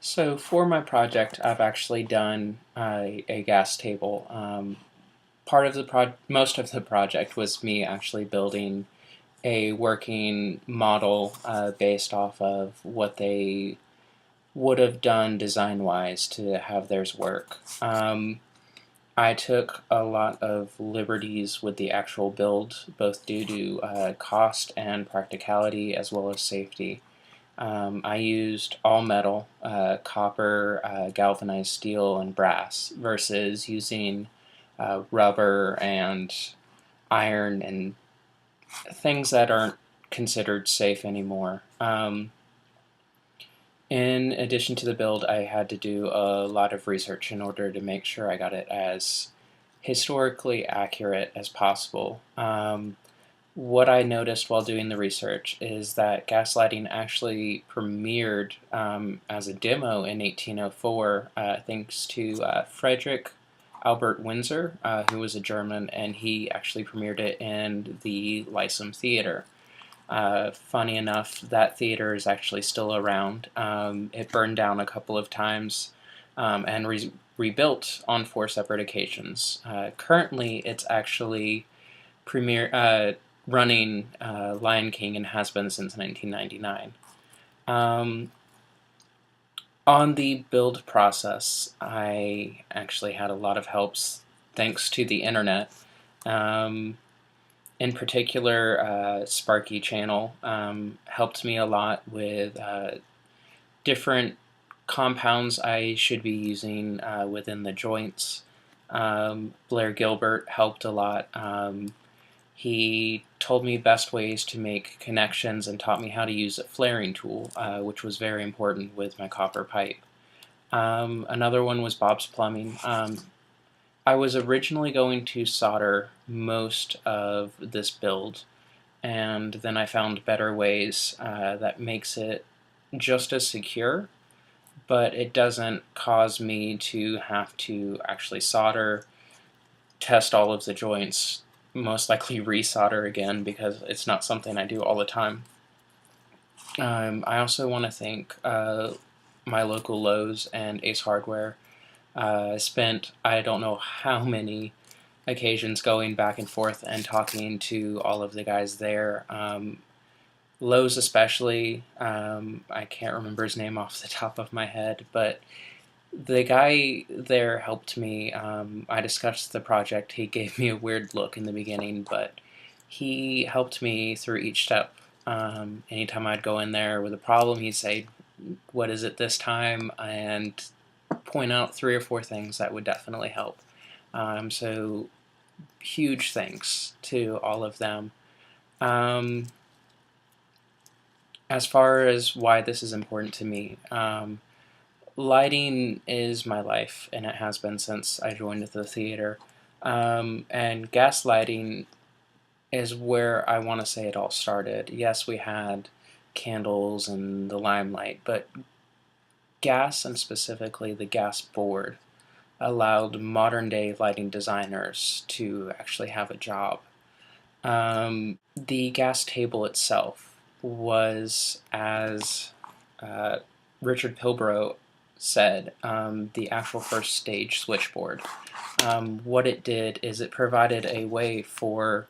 So for my project, I've actually done a gas table. Part of most of the project was me actually building a working model based off of what they would have done design-wise to have theirs work. I took a lot of liberties with the actual build, both due to cost and practicality, as well as safety. I used all metal, copper, galvanized steel, and brass versus using rubber and iron and things that aren't considered safe anymore. In addition to the build, I had to do a lot of research in order to make sure I got it as historically accurate as possible. What I noticed while doing the research is that gaslighting actually premiered as a demo in 1804, thanks to Frederick Albert Windsor, who was a German, and he actually premiered it in the Lyceum Theater. Funny enough, that theater is actually still around. It burned down a couple of times and rebuilt on 4 separate occasions. Currently, it's actually running Lion King and has been since 1999. On the build process, I actually had a lot of helps thanks to the internet. In particular, Sparky Channel helped me a lot with different compounds I should be using within the joints. Blair Gilbert helped a lot. He told me best ways to make connections and taught me how to use a flaring tool, which was very important with my copper pipe. Another one was Bob's Plumbing. I was originally going to solder most of this build, and then I found better ways that makes it just as secure, but it doesn't cause me to have to actually solder, test all of the joints, most likely resolder again because it's not something I do all the time. I also want to thank my local Lowe's and Ace Hardware. Spent I don't know how many occasions going back and forth and talking to all of the guys there. Lowe's especially, I can't remember his name off the top of my head, but the guy there helped me. I discussed the project. He gave me a weird look in the beginning, but he helped me through each step. Anytime I'd go in there with a problem, he'd say, "What is it this time?" and point out 3 or 4 things that would definitely help. So huge thanks to all of them. Um, as far as why this is important to me, lighting is my life, and it has been since I joined the theater. And gaslighting is where I want to say it all started. Yes, we had candles and the limelight, but gas, and specifically the gas board, allowed modern day lighting designers to actually have a job. The gas table itself was, as uh, Richard Pilbrow said, the actual first stage switchboard. What it did is it provided a way for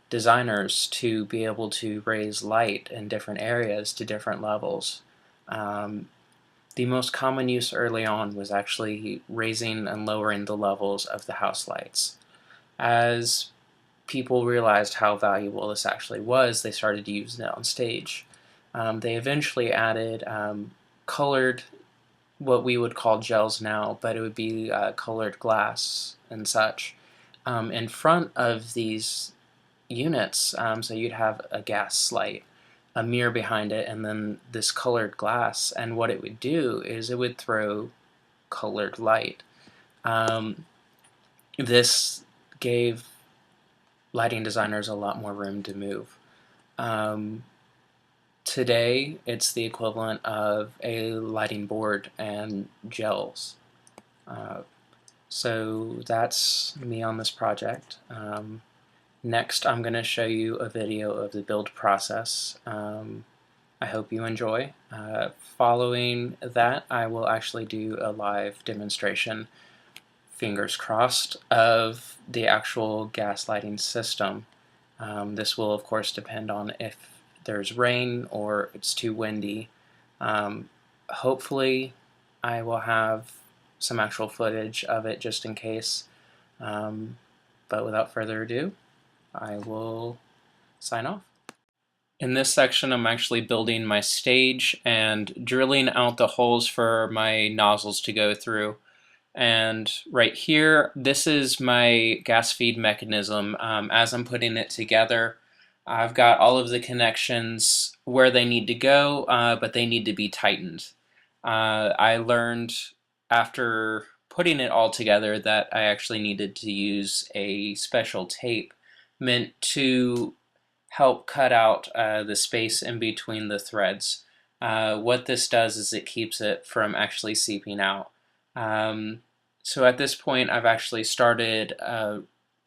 designers to be able to raise light in different areas to different levels. Um, the most common use early on was actually raising and lowering the levels of the house lights. As people realized how valuable this actually was, they started using it on stage. They eventually added colored, what we would call gels now, but it would be colored glass and such, in front of these units. So you'd have a gas light, a mirror behind it, and then this colored glass. And what it would do is it would throw colored light. Um, this gave lighting designers a lot more room to move. Um, Today, it's the equivalent of a lighting board and gels. Uh, so that's me on this project. Next, I'm going to show you a video of the build process. I hope you enjoy. Following that, I will actually do a live demonstration, fingers crossed, of the actual gas lighting system. This will of course depend on if there's rain or it's too windy. Hopefully I will have some actual footage of it just in case. But without further ado, I will sign off. In this section, I'm actually building my stage and drilling out the holes for my nozzles to go through. And right here, this is my gas feed mechanism. As I'm putting it together, I've got all of the connections where they need to go, but they need to be tightened. I learned after putting it all together that I actually needed to use a special tape meant to help cut out the space in between the threads. What this does is it keeps it from actually seeping out. So at this point, I've actually started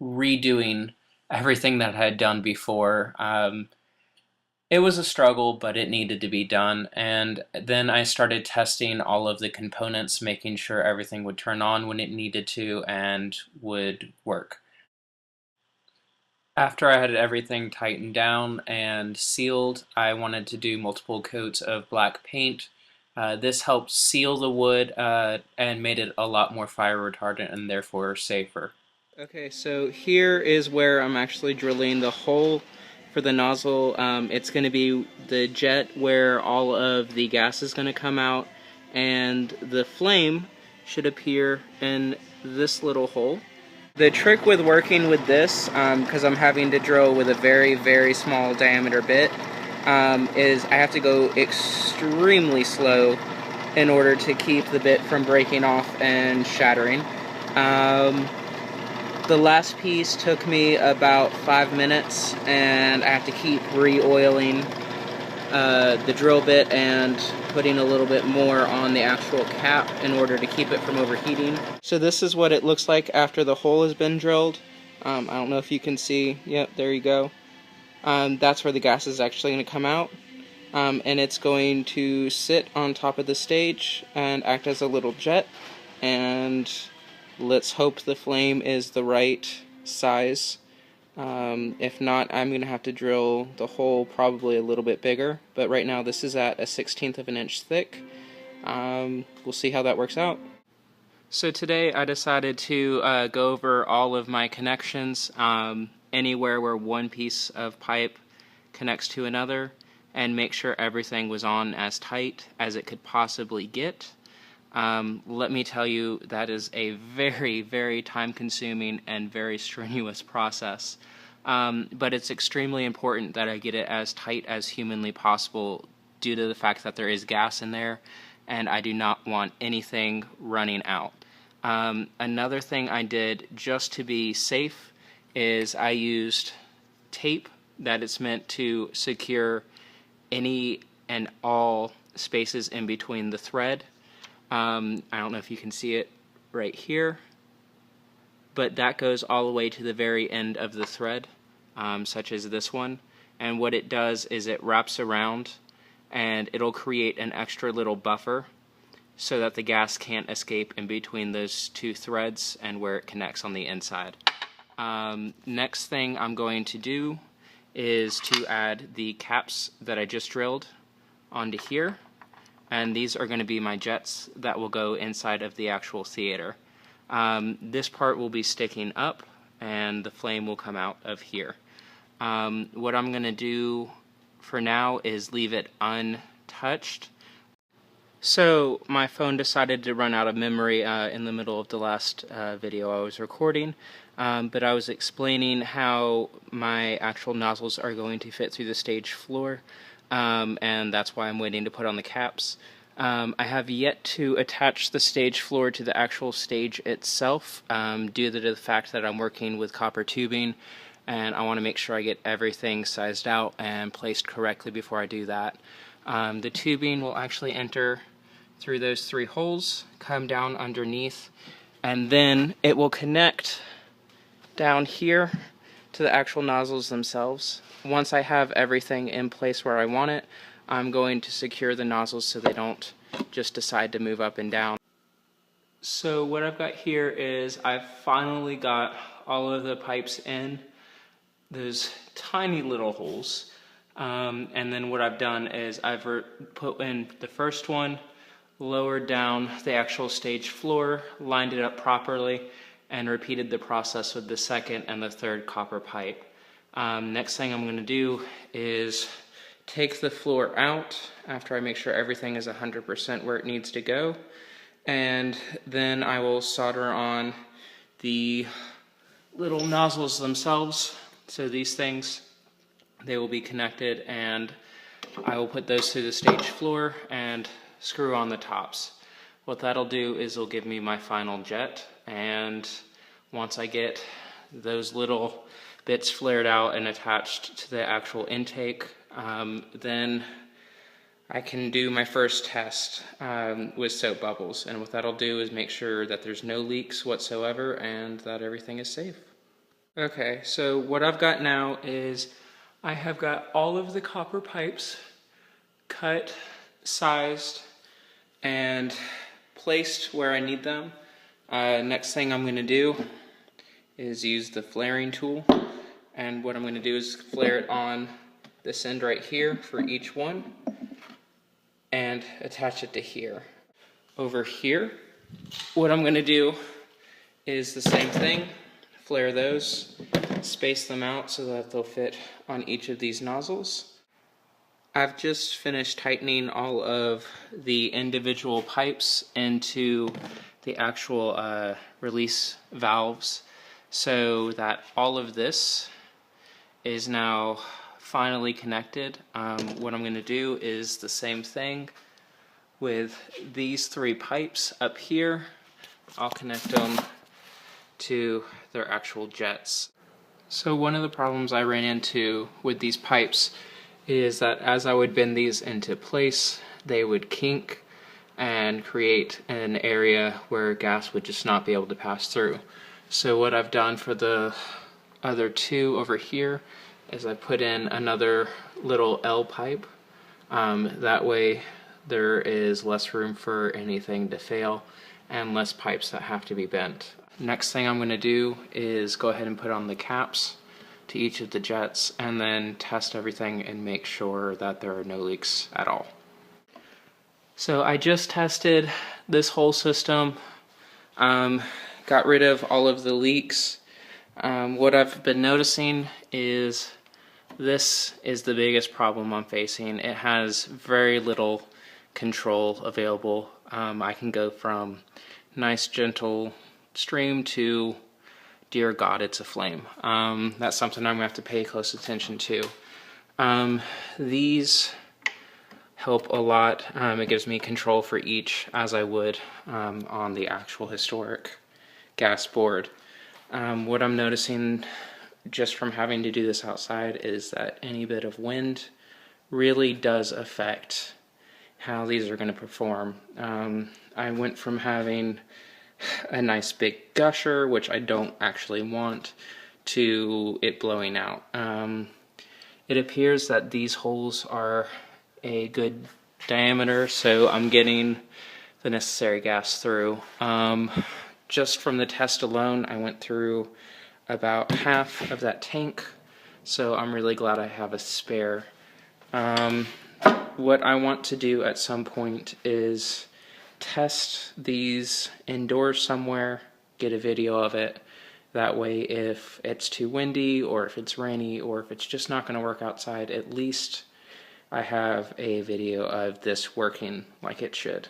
redoing everything that I had done before. It was a struggle, but it needed to be done. And then I started testing all of the components, making sure everything would turn on when it needed to and would work. After I had everything tightened down and sealed, I wanted to do multiple coats of black paint. This helped seal the wood and made it a lot more fire retardant and therefore safer. Okay, so here is where I'm actually drilling the hole for the nozzle. It's going to be the jet where all of the gas is going to come out, and the flame should appear in this little hole. The trick with working with this, because I'm having to drill with a very, very small diameter bit, is I have to go extremely slow in order to keep the bit from breaking off and shattering. The last piece took me about 5 minutes, and I have to keep re-oiling the drill bit and putting a little bit more on the actual cap in order to keep it from overheating. So this is what it looks like after the hole has been drilled. I don't know if you can see. Yep, there you go. That's where the gas is actually going to come out. And it's going to sit on top of the stage and act as a little jet. And let's hope the flame is the right size. If not, I'm going to have to drill the hole probably a little bit bigger, but right now this is at a 1/16 of an inch thick. We'll see how that works out. So today I decided to go over all of my connections, anywhere where one piece of pipe connects to another, and make sure everything was on as tight as it could possibly get. Let me tell you, that is a very, very time-consuming and very strenuous process. But it's extremely important that I get it as tight as humanly possible due to the fact that there is gas in there, and I do not want anything running out. Another thing I did just to be safe is I used tape that is meant to secure any and all spaces in between the thread. I don't know if you can see it right here, but that goes all the way to the very end of the thread, such as this one. And what it does is it wraps around and it'll create an extra little buffer so that the gas can't escape in between those two threads and where it connects on the inside. Next thing I'm going to do is to add the caps that I just drilled onto here. And these are going to be my jets that will go inside of the actual theater. This part will be sticking up and the flame will come out of here. What I'm going to do for now is leave it untouched. So my phone decided to run out of memory in the middle of the last video I was recording, but I was explaining how my actual nozzles are going to fit through the stage floor. And that's why I'm waiting to put on the caps. I have yet to attach the stage floor to the actual stage itself, due to the fact that I'm working with copper tubing, and I want to make sure I get everything sized out and placed correctly before I do that. The tubing will actually enter through those 3 holes, come down underneath, and then it will connect down here to the actual nozzles themselves. Once I have everything in place where I want it, I'm going to secure the nozzles so they don't just decide to move up and down. So what I've got here is I've finally got all of the pipes in those tiny little holes. And then what I've done is I've put in the first one, lowered down the actual stage floor, lined it up properly, and repeated the process with the second and the third copper pipe. Next thing I'm going to do is take the floor out after I make sure everything is 100% where it needs to go, and then I will solder on the little nozzles themselves. So these things, they will be connected, and I will put those through the stage floor and screw on the tops. What that'll do is it'll give me my final jet, and once I get those little bits flared out and attached to the actual intake, then I can do my first test with soap bubbles. And what that'll do is make sure that there's no leaks whatsoever and that everything is safe. Okay, so what I've got now is I have got all of the copper pipes cut, sized, and placed where I need them. Next thing I'm going to do is use the flaring tool, and what I'm going to do is flare it on this end right here for each one and attach it to here. Over here, what I'm going to do is the same thing, flare those, space them out so that they'll fit on each of these nozzles. I've just finished tightening all of the individual pipes into the actual release valves so that all of this is now finally connected. What I'm going to do is the same thing with these three pipes up here. I'll connect them to their actual jets. So one of the problems I ran into with these pipes is that as I would bend these into place, they would kink and create an area where gas would just not be able to pass through. So what I've done for the other two over here is I put in another little L pipe. That way there is less room for anything to fail and less pipes that have to be bent. Next thing I'm going to do is go ahead and put on the caps to each of the jets and then test everything and make sure that there are no leaks at all. So I just tested this whole system, got rid of all of the leaks. What I've been noticing is this is the biggest problem I'm facing. It has very little control available. I can go from nice gentle stream to dear God, it's a flame. That's something I'm going to have to pay close attention to. These help a lot. It gives me control for each as I would on the actual historic gas board. What I'm noticing just from having to do this outside is that any bit of wind really does affect how these are going to perform. I went from having a nice big gusher, which I don't actually want, to it blowing out. It appears that these holes are a good diameter, so I'm getting the necessary gas through. Just from the test alone, I went through about half of that tank, so I'm really glad I have a spare. What I want to do at some point is test these indoors somewhere, get a video of it. That way if it's too windy or if it's rainy or if it's just not going to work outside, at least I have a video of this working like it should.